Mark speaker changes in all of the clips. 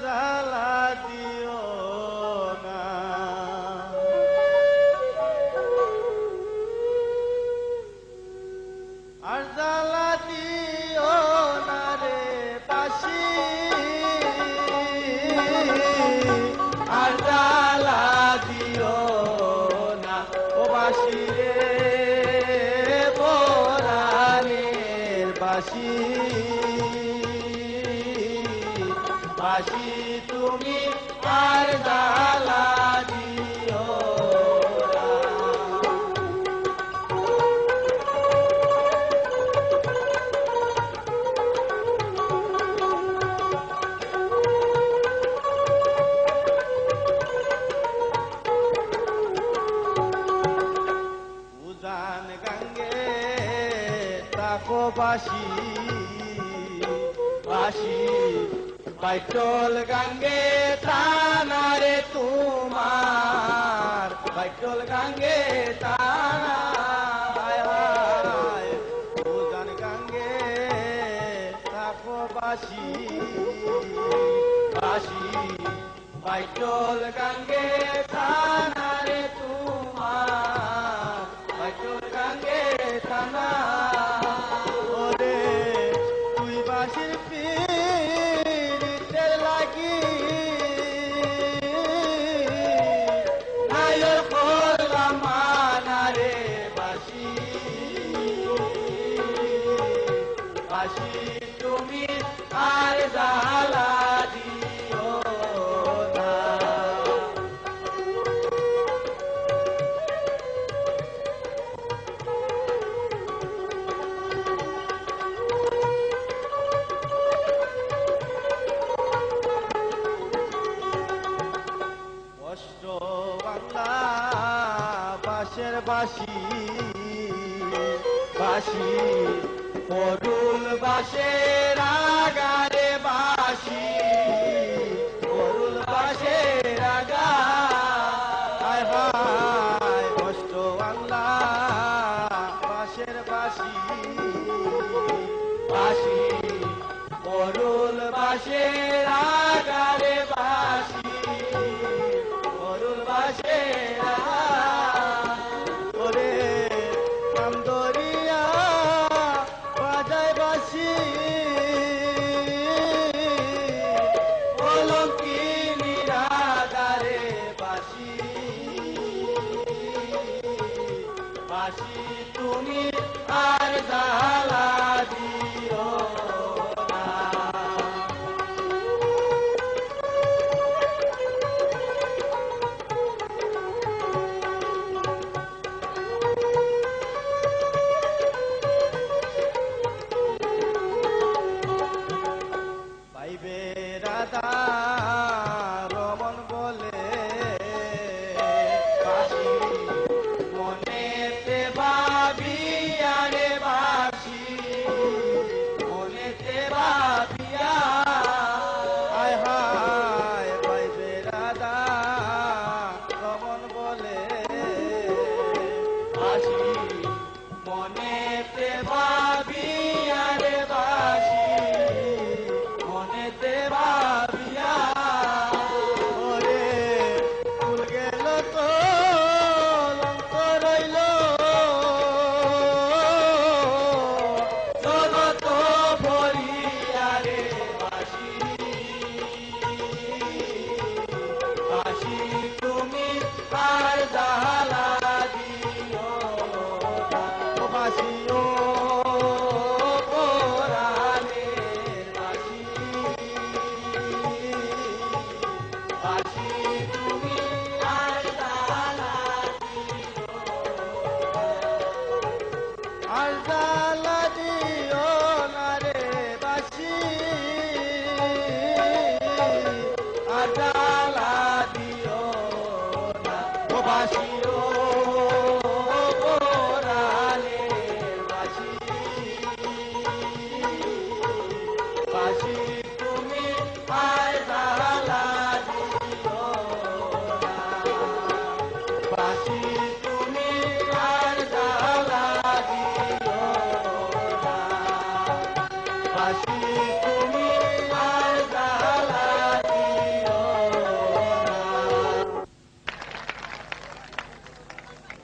Speaker 1: জ্বালা দিও না, আর জ্বালা দিও না রে বাঁশি, আর জ্বালা দিও না ও বাঁশি রে পরাণের বাঁশি, বাঁশি তুমি আর জ্বালা দিও না। উজান গঙ্গে তাকো বাঁশি, বাঁশি বাইটল গঙ্গে তানারে তোমার, বাইটল গঙ্গে তানা উজান গঙ্গে তাকো বাঁশি, বাঁশি বাইটল গঙ্গে তানারে তোমার, বাইটল গঙ্গে তানা। ওরে তুই বাঁশির পীড়িতের লাগি নায়র করলাম মানা রে বাঁশি, বাঁশি তুমি আর জ্বালা দিও না। কষ্ট বাংলা বাঁশের বাঁশি, বাঁশি করুল বাঁশের আগারে বাঁশি, করুল বাঁশের আগা হায় হায় কষ্ট বাংলা বাঁশের বাঁশি, বাঁশি করুল বাঁশের আগারে বাঁশি, করুল বাঁশের আগা। ওরে আমদরিয়া বাজায় বাঁশি, অলঙ্কিনী রাগারে বাঁশি, বাঁশি তুমি আর জ্বালা দিও না। পাইবে রাধা রমন বলে বাঁশি মনেতে বা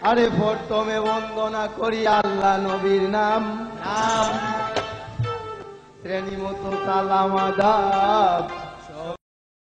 Speaker 1: আরে প্রথমে বন্দনা করি আল্লাহ নবীর নাম
Speaker 2: নাম
Speaker 1: শ্রেণী মতো সালাম আদাব